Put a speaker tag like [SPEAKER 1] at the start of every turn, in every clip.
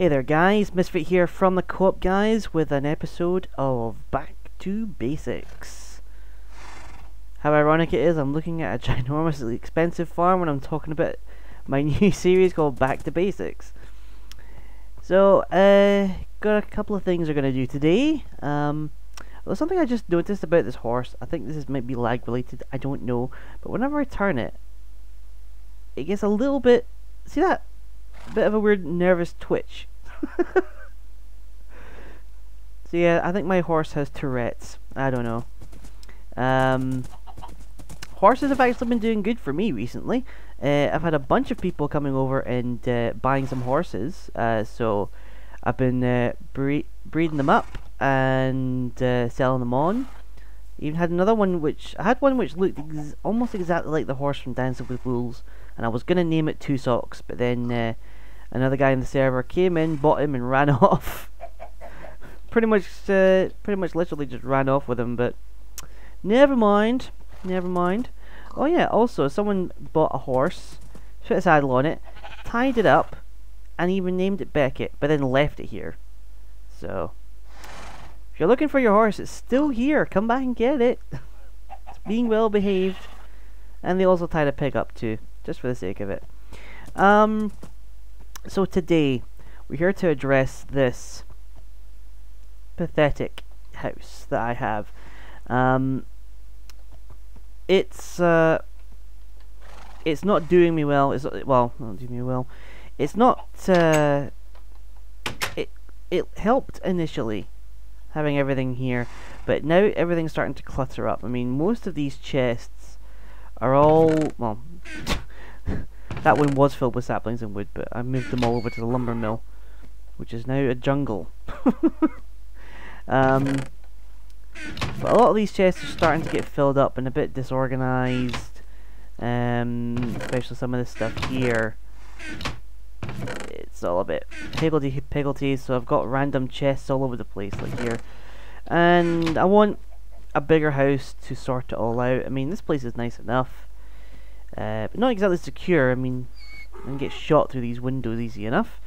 [SPEAKER 1] Hey there guys, Misfit here from the Coop guys with an episode of Back to Basics. How ironic it is, I'm looking at a ginormously expensive farm when I'm talking about my new series called Back to Basics. So, got a couple of things we're going to do today. There's something I just noticed about this horse. I think might be lag related, I don't know. But whenever I turn it, it gets a little bit, see that? Bit of a weird nervous twitch. So yeah, I think my horse has Tourette's. I don't know. Horses have actually been doing good for me recently. I've had a bunch of people coming over and buying some horses. So I've been breeding them up and selling them on. Even had another one which looked almost exactly like the horse from Dancing with Wolves, and I was gonna name it Two Socks, but then another guy in the server came in, bought him, and ran off. pretty much literally just ran off with him. But never mind. Oh yeah, also someone bought a horse, put a saddle on it, tied it up, and even named it Beckett, but then left it here. So if you're looking for your horse, it's still here. Come back and get it. It's being well behaved. And they also tied a pig up too, just for the sake of it. So today, we're here to address this pathetic house that I have. It's not doing me well. Not doing me well. It's not. It helped initially, having everything here, but now everything's starting to clutter up. I mean, most of these chests are all, well, that one was filled with saplings and wood, but I moved them all over to the lumber mill, which is now a jungle. But a lot of these chests are starting to get filled up and a bit disorganized, especially some of this stuff here. It's all a bit higgledy-piggledy, so I've got random chests all over the place, like here. And I want a bigger house to sort it all out. I mean, this place is nice enough, but not exactly secure. I mean, I can get shot through these windows easy enough.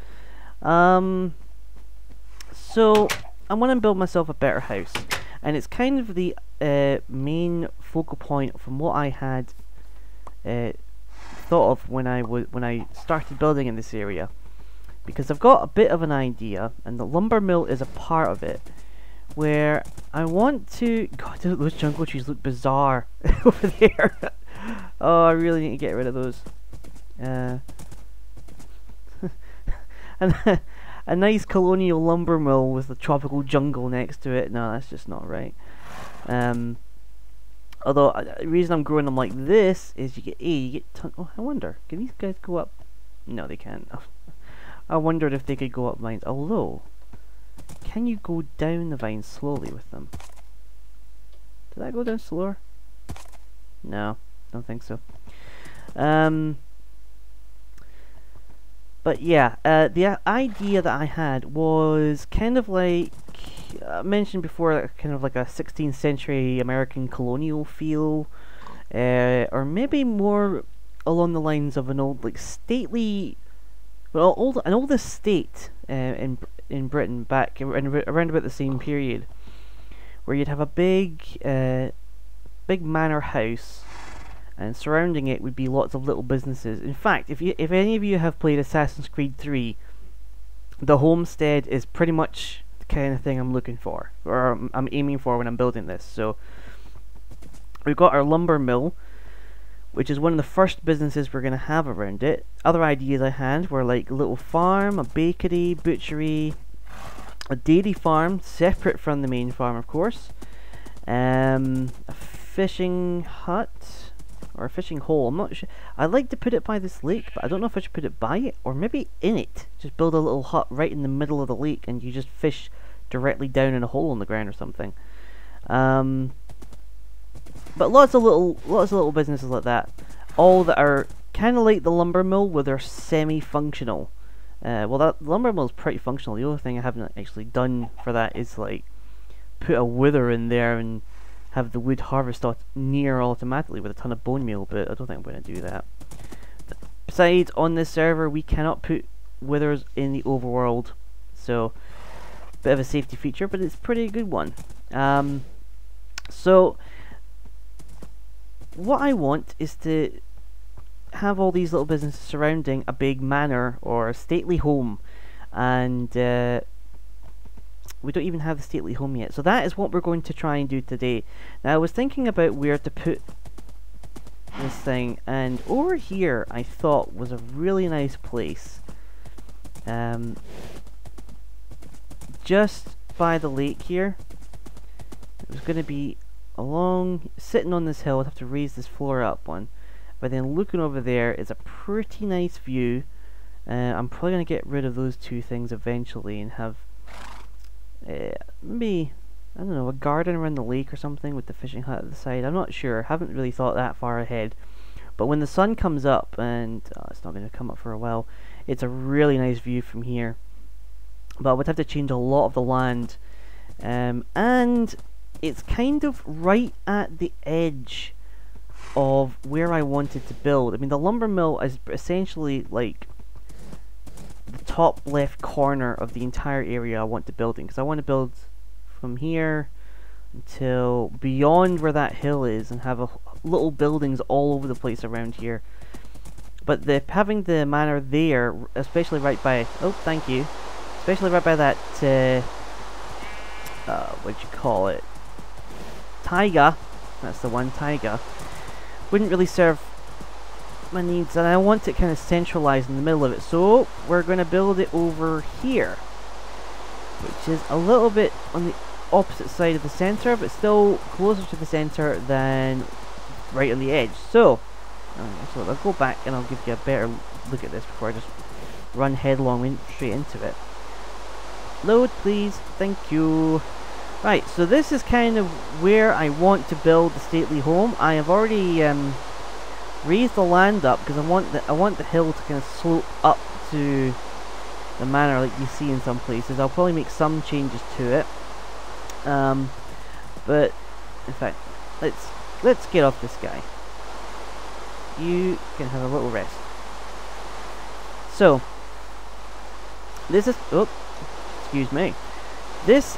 [SPEAKER 1] So I want to build myself a better house, and it's kind of the main focal point from what I had thought of when I started building in this area, because I've got a bit of an idea, and the lumber mill is a part of it, where I want to. God, those jungle trees look bizarre over there. Oh, I really need to get rid of those. And a nice colonial lumber mill with a tropical jungle next to it. No, that's just not right. Although the reason I'm growing them like this is you get oh, I wonder, can these guys go up? No, they can't. I wondered if they could go up vines. Although, can you go down the vines slowly with them? Did I go down slower? No, don't think so. But yeah, the idea that I had was kind of like I mentioned before, kind of like a 16th century American colonial feel, or maybe more along the lines of an old, like, stately, well, an old estate in Britain back around about the same period, where you'd have a big manor house, and surrounding it would be lots of little businesses. In fact, if any of you have played Assassin's Creed 3, the homestead is pretty much the kind of thing I'm looking for, or I'm aiming for when I'm building this. So we've got our lumber mill, which is one of the first businesses we're going to have around it. Other ideas I had were like a little farm, a bakery, butchery, a dairy farm, separate from the main farm, of course, a fishing hut, or a fishing hole. I'm not sure. I'd like to put it by this lake, but I don't know if I should put it by it, or maybe in it. Just build a little hut right in the middle of the lake, and you just fish directly down in a hole in the ground or something. But lots of little businesses like that, all that are kind of like the lumber mill, where they're semi-functional. Well, that lumber mill is pretty functional. The only thing I haven't actually done for that is like put a wither in there and have the wood harvest near automatically with a ton of bone meal, but I don't think I'm going to do that. Besides, on this server we cannot put withers in the overworld so bit of a safety feature, but it's a pretty good one. So what I want is to have all these little businesses surrounding a big manor or a stately home, and we don't even have the stately home yet, so that is what we're going to try and do today. Now I was thinking about where to put this thing, and over here I thought was a really nice place, just by the lake here. It was going to be along, sitting on this hill. I'd have to raise this floor up one, but then looking over there is a pretty nice view. I'm probably going to get rid of those two things eventually and have maybe, I don't know, a garden around the lake or something with the fishing hut at the side. I'm not sure, haven't really thought that far ahead. But when the sun comes up, and it's not going to come up for a while, it's a really nice view from here. But I would have to change a lot of the land, and it's kind of right at the edge of where I wanted to build. I mean, the lumber mill is essentially like the top left corner of the entire area I want to build in, because I want to build from here until beyond where that hill is and have little buildings all over the place around here. But having the manor there, especially right by, oh thank you, especially right by that what'd you call it, taiga, that's the one, taiga, wouldn't really serve my needs, and I want it kind of centralized in the middle of it. So we're going to build it over here, which is a little bit on the opposite side of the center, but still closer to the center than right on the edge. So I'll go back and I'll give you a better look at this before I just run headlong straight into it. Load please, thank you. Right, so this is kind of where I want to build the stately home. I have already raised the land up because I want the hill to kind of slope up to the manor like you see in some places. I'll probably make some changes to it, but in fact, let's get off this guy. You can have a little rest. So this is, oh, excuse me. This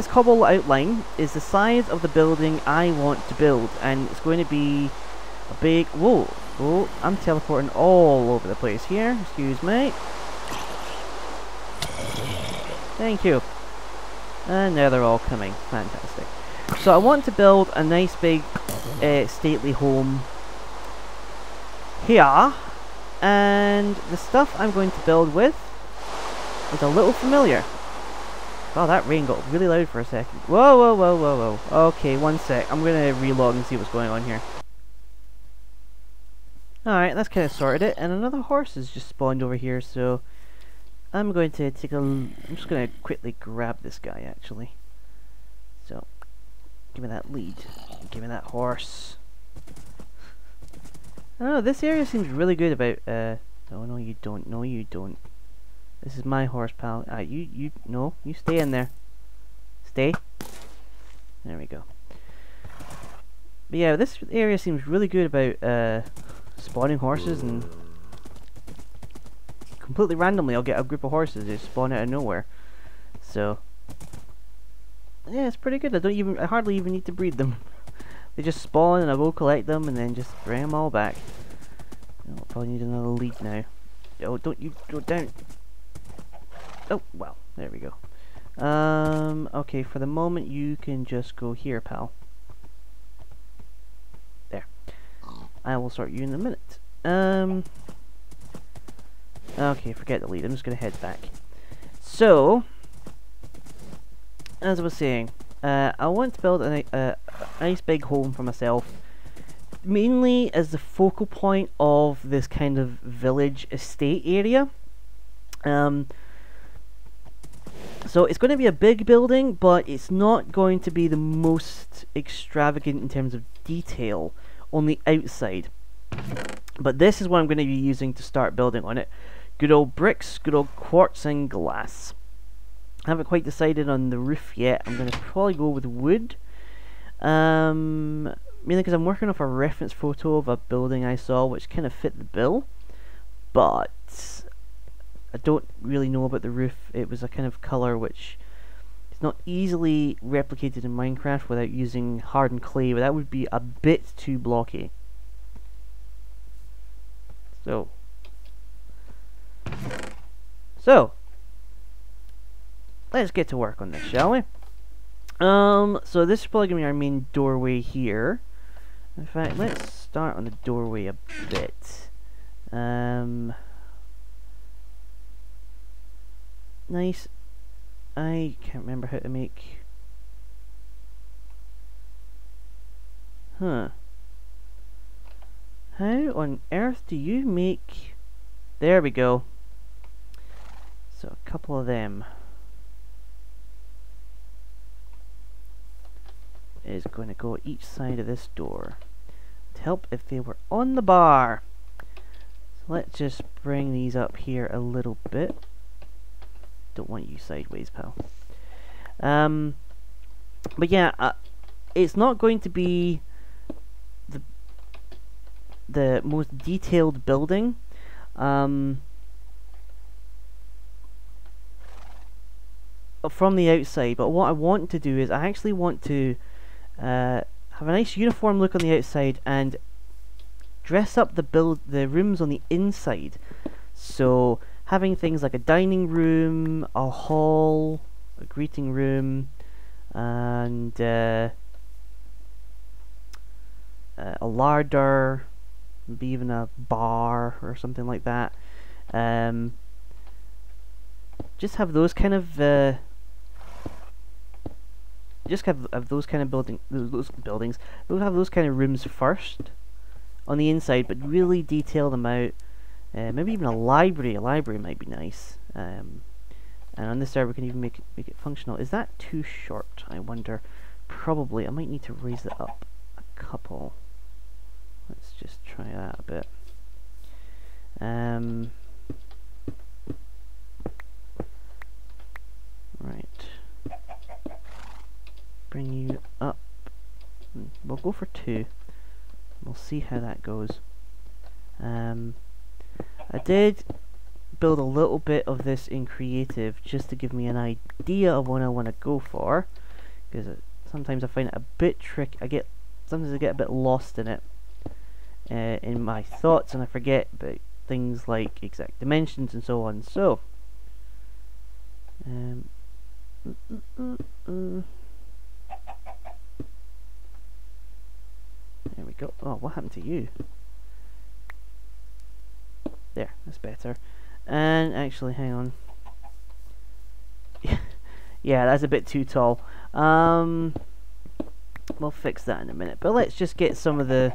[SPEAKER 1] cobble outline is the size of the building I want to build, and it's going to be a big, whoa, oh, I'm teleporting all over the place here, excuse me. Thank you. And now they're all coming, fantastic. So I want to build a nice big stately home here, and the stuff I'm going to build with is a little familiar. Oh, that rain got really loud for a second. Whoa, whoa, whoa, whoa, whoa. Okay, one sec. I'm going to relog and see what's going on here. Alright, that's kind of sorted it. And another horse has just spawned over here, so I'm going to take a... I'm just going to quickly grab this guy, actually. So, give me that lead. Give me that horse. I don't know, this area seems really good about... Oh, no, you don't. No, you don't. This is my horse, pal. No, you stay in there. Stay. There we go. But yeah, this area seems really good about spawning horses, and completely randomly I'll get a group of horses that spawn out of nowhere. So yeah, it's pretty good. I hardly even need to breed them. They just spawn and I will collect them and then just bring them all back. I'll probably need another lead now. Oh, don't Oh, well, there we go. Okay, for the moment you can just go here, pal. There. I will sort you in a minute. Okay, forget the lead. I'm just gonna head back. So, as I was saying, I want to build a nice big home for myself, mainly as the focal point of this kind of village estate area. So it's going to be a big building, but it's not going to be the most extravagant in terms of detail on the outside. But this is what I'm going to be using to start building on it. Good old bricks, good old quartz and glass. I haven't quite decided on the roof yet. I'm going to probably go with wood. Mainly because I'm working off a reference photo of a building I saw which kind of fit the bill. But I don't really know about the roof. It was a kind of color which is not easily replicated in Minecraft without using hardened clay, but that would be a bit too blocky. So let's get to work on this, shall we? So this is probably gonna be our main doorway here. In fact, let's start on the doorway a bit. Nice. I can't remember how to make... Huh. How on earth do you make... There we go. So a couple of them is going to go each side of this door. It'd help if they were on the bar. So let's just bring these up here a little bit. Don't want you sideways, pal. But yeah, it's not going to be the most detailed building. From the outside, but what I want to do is I actually want to have a nice uniform look on the outside and dress up the rooms on the inside. So having things like a dining room, a hall, a greeting room, and a larder, maybe even a bar or something like that. Just have those kind of those kind of buildings. We'll have those kind of rooms first on the inside, but really detail them out. Maybe even a library. A library might be nice. And on this server, we can even make it functional. Is that too short? I wonder. Probably. I might need to raise it up a couple. Let's just try that a bit. Right. Bring you up. We'll go for 2. We'll see how that goes. I did build a little bit of this in creative just to give me an idea of what I want to go for, because sometimes I find it a bit tricky. Sometimes I get a bit lost in it, in my thoughts, and I forget about things like exact dimensions and so on. So there we go. Oh, what happened to you? There, that's better. And actually, hang on. Yeah, that's a bit too tall. We'll fix that in a minute. But let's just get some of the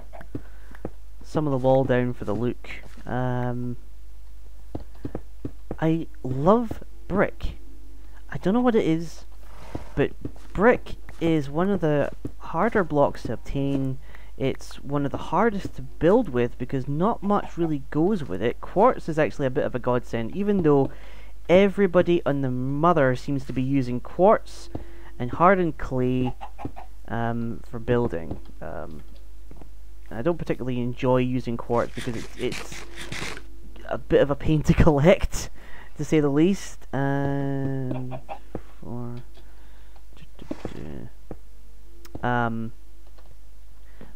[SPEAKER 1] wall down for the look. I love brick. I don't know what it is, but brick is one of the harder blocks to obtain. It's one of the hardest to build with because not much really goes with it. Quartz is actually a bit of a godsend, even though everybody on the mother seems to be using quartz and hardened clay for building. I don't particularly enjoy using quartz because it's a bit of a pain to collect, to say the least.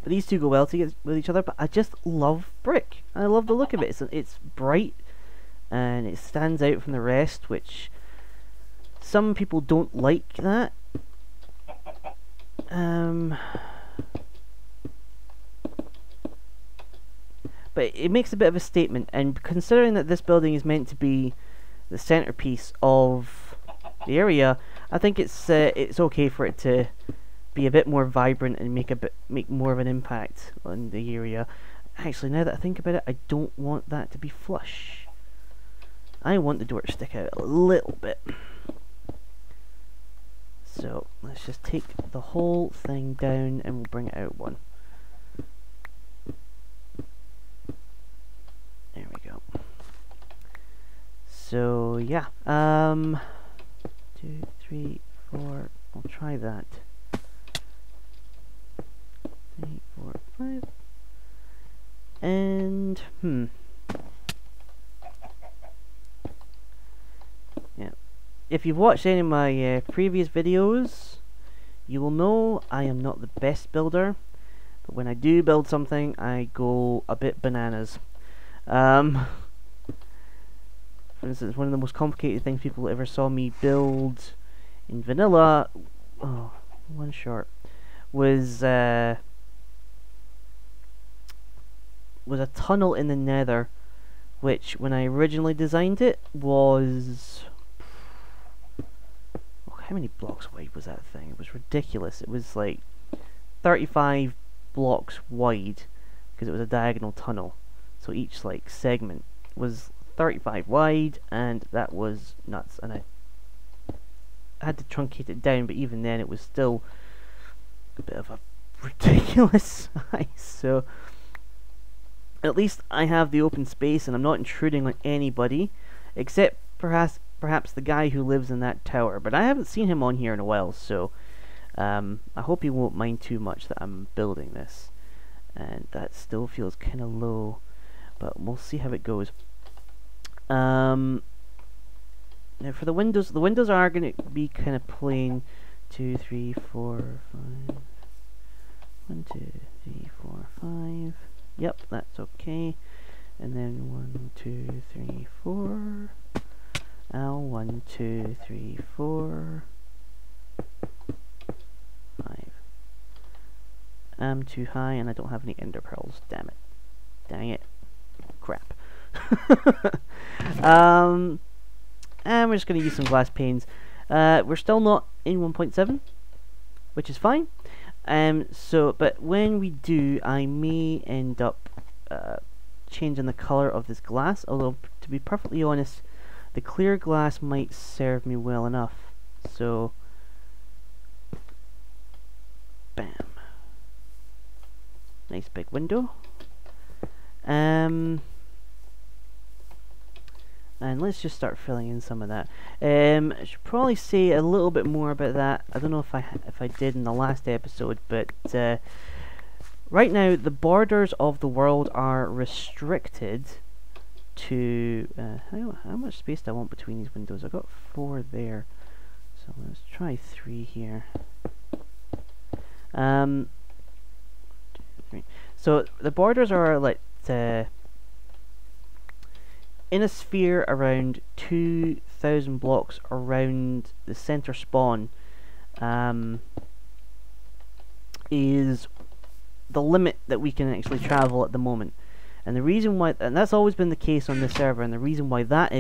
[SPEAKER 1] But these two go well with each other. But I just love brick. I love the look of it. It's bright and it stands out from the rest, which some people don't like that. But it makes a bit of a statement, and considering that this building is meant to be the centerpiece of the area, I think it's okay for it to be a bit more vibrant and make more of an impact on the area. Actually, now that I think about it, I don't want that to be flush. I want the door to stick out a little bit. So let's just take the whole thing down and we'll bring it out one. There we go. So yeah, 2, 3, 4. We'll try that. 3, 4, 5. And if you've watched any of my previous videos, you will know I am not the best builder, but when I do build something, I go a bit bananas. For instance, one of the most complicated things people ever saw me build in vanilla, oh, one short, was a tunnel in the nether, which when I originally designed it was, oh, how many blocks wide was that thing? It was ridiculous. It was like 35 blocks wide because it was a diagonal tunnel, so each like segment was 35 wide, and that was nuts. And I had to truncate it down, but even then it was still a bit of a ridiculous size. So at least I have the open space and I'm not intruding on anybody, except perhaps the guy who lives in that tower, but I haven't seen him on here in a while, so I hope he won't mind too much that I'm building this. And that still feels kind of low, but we'll see how it goes. Now for the windows are going to be kind of plain. 2, 3, 4, 5. 1, 2, 3, 4, 5. Yep, that's okay. And then 1, 2, 3, 4. 1, 2, 3, 4. 5. I'm too high and I don't have any ender pearls. Damn it. Dang it. Crap. And we're just going to use some glass panes. We're still not in 1.7, which is fine. But when we do, I may end up changing the color of this glass, although to be perfectly honest, the clear glass might serve me well enough. So, bam. Nice big window. And let's just start filling in some of that. I should probably say a little bit more about that. I don't know if I did in the last episode, but right now the borders of the world are restricted to how much space do I want between these windows? I've got 4 there, so let's try 3 here. 2, 3. So the borders are like in a sphere around 2,000 blocks around the center spawn is the limit that we can actually travel at the moment. And the reason why, and that's always been the case on this server, and the reason why that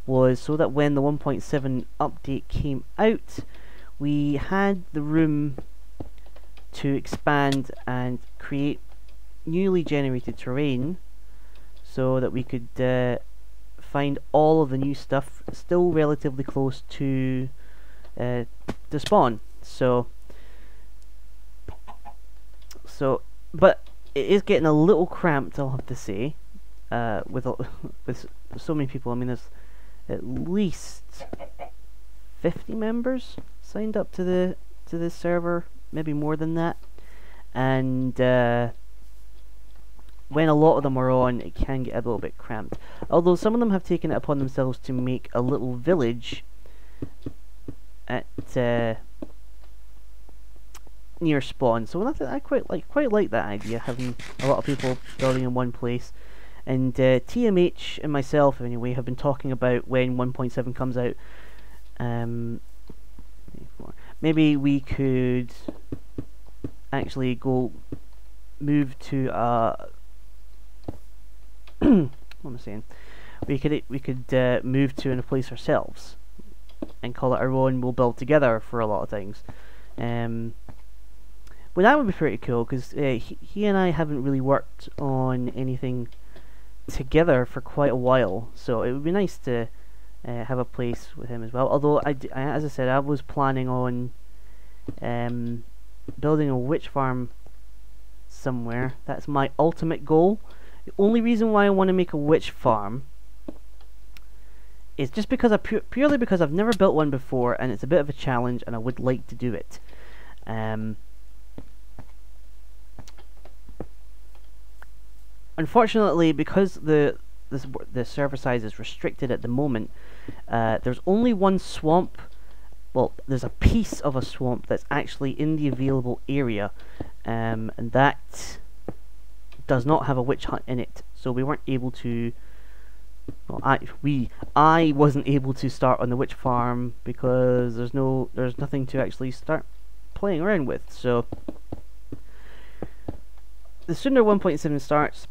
[SPEAKER 1] was so that when the 1.7 update came out, we had the room to expand and create newly generated terrain so that we could find all of the new stuff still relatively close to the spawn. So, but it is getting a little cramped, I'll have to say, with so many people. I mean, there's at least 50 members signed up to this server, maybe more than that, and when a lot of them are on, it can get a little bit cramped. Although some of them have taken it upon themselves to make a little village at near spawn. So I quite like that idea, having a lot of people building in one place. And TMH and myself, anyway, have been talking about when 1.7 comes out. Maybe we could actually move to what am I saying? We could move to a place ourselves and call it our own. We'll build together for a lot of things. Well, that would be pretty cool, because he and I haven't really worked on anything together for quite a while, so it would be nice to have a place with him as well. Although as I said, I was planning on building a witch farm somewhere. That's my ultimate goal. The only reason why I want to make a witch farm is just because purely because I've never built one before, and it's a bit of a challenge, and I would like to do it. Unfortunately, because the the server size is restricted at the moment, there's only one swamp. Well, there's a piece of a swamp that's actually in the available area, and that does not have a witch hut in it. So we weren't able to. Well, I wasn't able to start on the witch farm because there's nothing to actually start playing around with. So the sooner 1.7 starts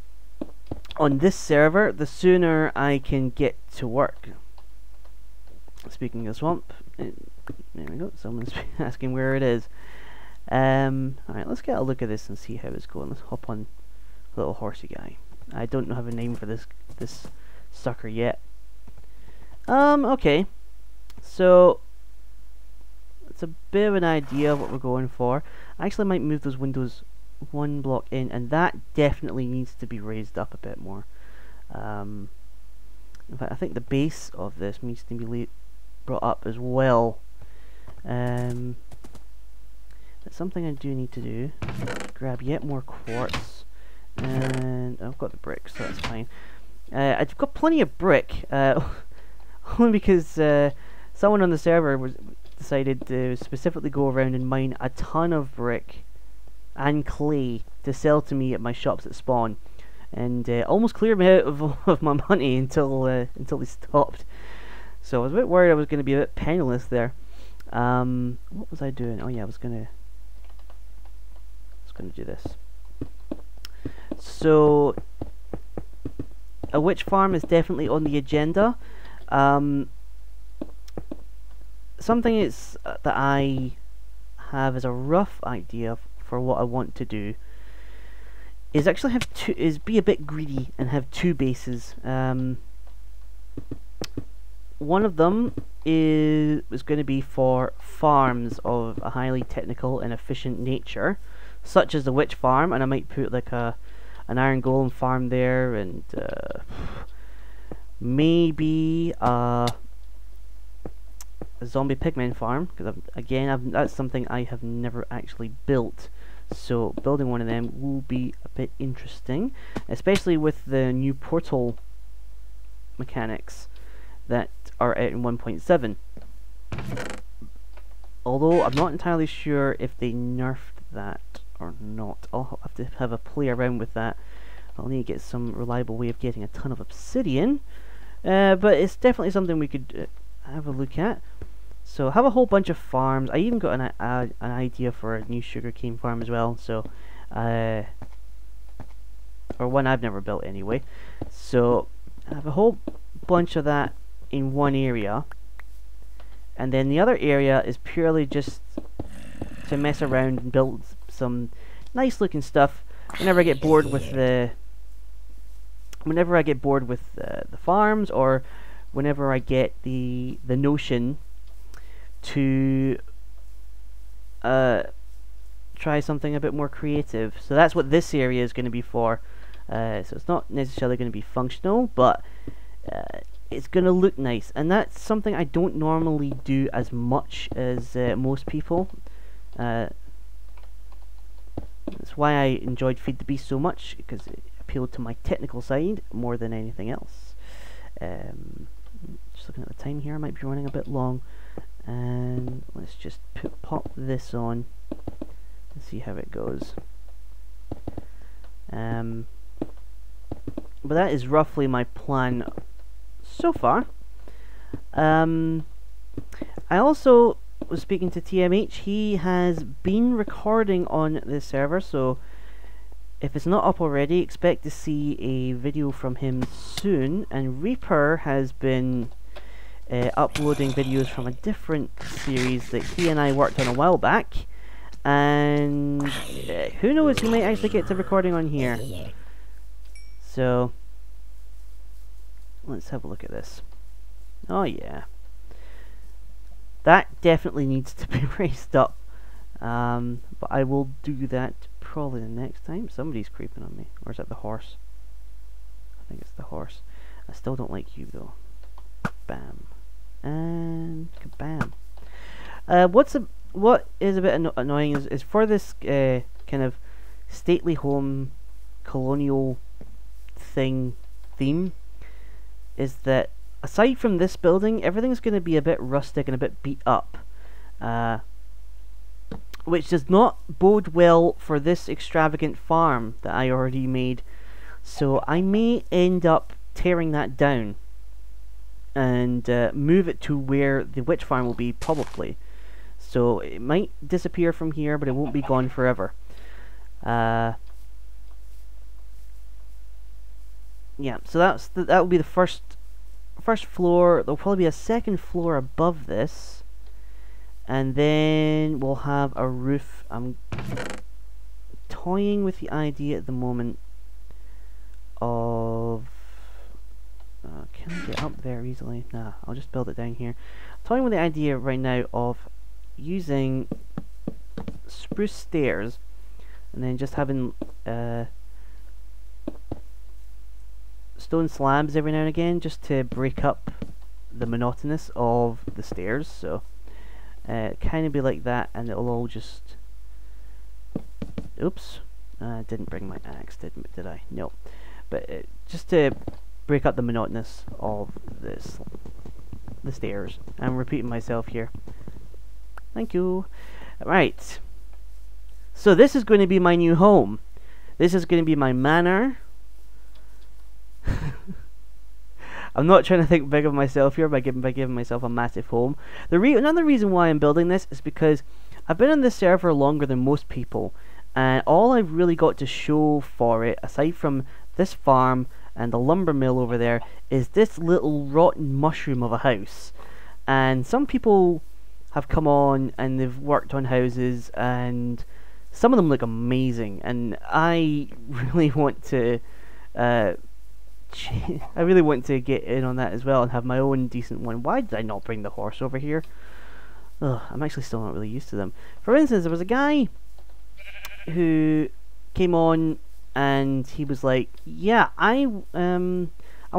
[SPEAKER 1] on this server, the sooner I can get to work. Speaking of swamp, there we go. Someone's asking where it is. Alright, let's get a look at this and see how it's going. Let's hop on little horsey guy. I don't have a name for this sucker yet. Okay. So it's a bit of an idea of what we're going for. I actually might move those windows one block in, and that definitely needs to be raised up a bit more. In fact, I think the base of this needs to be brought up as well. That's something I do need to do. Grab yet more quartz, and I've got the bricks, so that's fine. I've got plenty of brick, only because someone on the server decided to specifically go around and mine a ton of brick and clay to sell to me at my shops at spawn, and almost cleared me out of my money until they stopped. So I was a bit worried I was going to be a bit penniless there. What was I doing? Oh yeah, I was gonna do this. So a witch farm is definitely on the agenda. Something is that I have as a rough idea for what I want to do is actually be a bit greedy and have two bases. One of them was going to be for farms of a highly technical and efficient nature, such as the witch farm, and I might put like an iron golem farm there, and maybe a zombie pigman farm, because that's something I have never actually built. So building one of them will be a bit interesting, especially with the new portal mechanics that are out in 1.7. Although I'm not entirely sure if they nerfed that or not. I'll have to have a play around with that. I'll need to get some reliable way of getting a ton of obsidian, but it's definitely something we could have a look at. So I have a whole bunch of farms. I even got an idea for a new sugarcane farm as well. So, or one I've never built anyway. So I have a whole bunch of that in one area, and then the other area is purely just to mess around and build some nice looking stuff whenever I get bored with the farms, or whenever I get the notion to try something a bit more creative. So that's what this area is going to be for. So it's not necessarily going to be functional, but it's going to look nice, and that's something I don't normally do as much as most people. That's why I enjoyed Feed the Beast so much, because it appealed to my technical side more than anything else. Just looking at the time here, I might be running a bit long, and let's just pop this on and see how it goes. But that is roughly my plan so far. I also was speaking to TMH. He has been recording on this server, so if it's not up already, expect to see a video from him soon. And Reaper has been uploading videos from a different series that he and I worked on a while back, and who knows, he might actually get to recording on here. So let's have a look at this. Oh yeah, that definitely needs to be raised up, but I will do that probably the next time. Somebody's creeping on me, or is that the horse? I think it's the horse. I still don't like you though. Bam and kabam. What is a bit annoying is for this kind of stately home colonial theme, is that aside from this building, everything's going to be a bit rustic and a bit beat up. Which does not bode well for this extravagant farm that I already made. So I may end up tearing that down and move it to where the witch farm will be, probably. So it might disappear from here, but it won't be gone forever. Yeah, so that will be the first floor. There'll probably be a second floor above this, and then we'll have a roof. I'm toying with the idea at the moment of can I get up there easily? Nah, I'll just build it down here. I'm toying with the idea right now of using spruce stairs and then just having stone slabs every now and again, just to break up the monotonous of the stairs. So kind of be like that, and it'll all just... Oops, didn't bring my axe, did I? No. But just to break up the monotonous of the stairs. I'm repeating myself here. Thank you. Right. So this is going to be my new home. This is going to be my manor. I'm not trying to think big of myself here by giving myself a massive home. Another reason why I'm building this is because I've been on this server longer than most people, and all I've really got to show for it, aside from this farm and the lumber mill over there, is this little rotten mushroom of a house. And some people have come on and they've worked on houses, and some of them look amazing, and I really want to get in on that as well and have my own decent one. Why did I not bring the horse over here? Ugh, I'm actually still not really used to them. For instance, there was a guy who came on and he was like, yeah, I want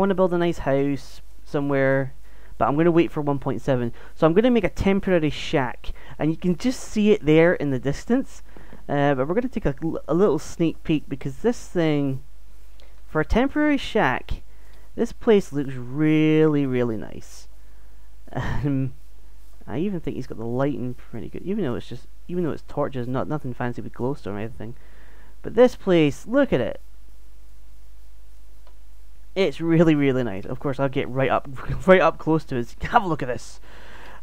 [SPEAKER 1] to build a nice house somewhere, but I'm going to wait for 1.7. So I'm going to make a temporary shack, and you can just see it there in the distance. But we're going to take a little sneak peek, because this thing, for a temporary shack, this place looks really, really nice. I even think he's got the lighting pretty good, even though it's torches, nothing fancy with glowstone or anything. But this place, look at it. It's really, really nice. Of course, I'll get right up close to it. Have a look at this.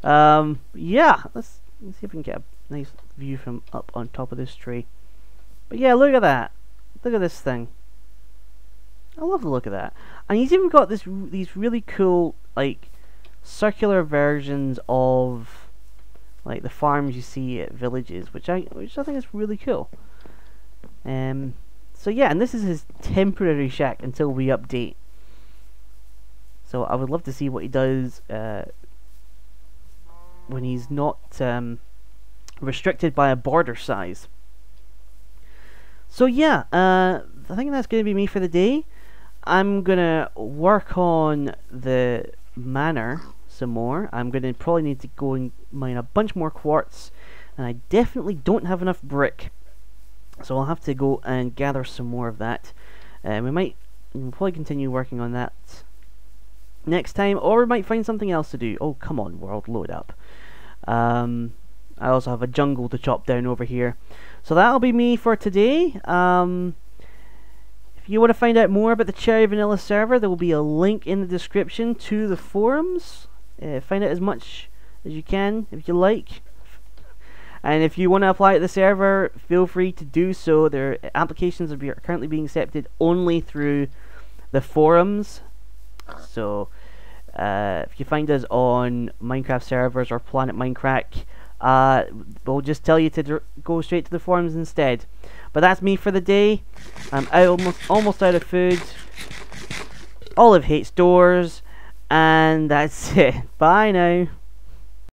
[SPEAKER 1] Yeah, let's see if we can get a nice view from up on top of this tree. But yeah, look at that. Look at this thing. I love the look of that. And he's even got these really cool, like, circular versions of, like, the farms you see at villages, which I think is really cool. So yeah, and this is his temporary shack until we update. So I would love to see what he does when he's not restricted by a border size. So yeah, I think that's going to be me for the day. I'm going to work on the manor some more. I'm going to probably need to go and mine a bunch more quartz, and I definitely don't have enough brick. So I'll have to go and gather some more of that. We'll probably continue working on that next time, or we might find something else to do. Oh, come on, world, load up. I also have a jungle to chop down over here. So that'll be me for today. If you want to find out more about the Cherry Vanilla server, there will be a link in the description to the forums. Find out as much as you can if you like. And if you want to apply to the server, feel free to do so. Their applications are currently being accepted only through the forums. So if you find us on Minecraft servers or Planet Minecraft, we'll just tell you to go straight to the forums instead. But that's me for the day. I'm almost out of food. Olive hates doors. And that's it. Bye now.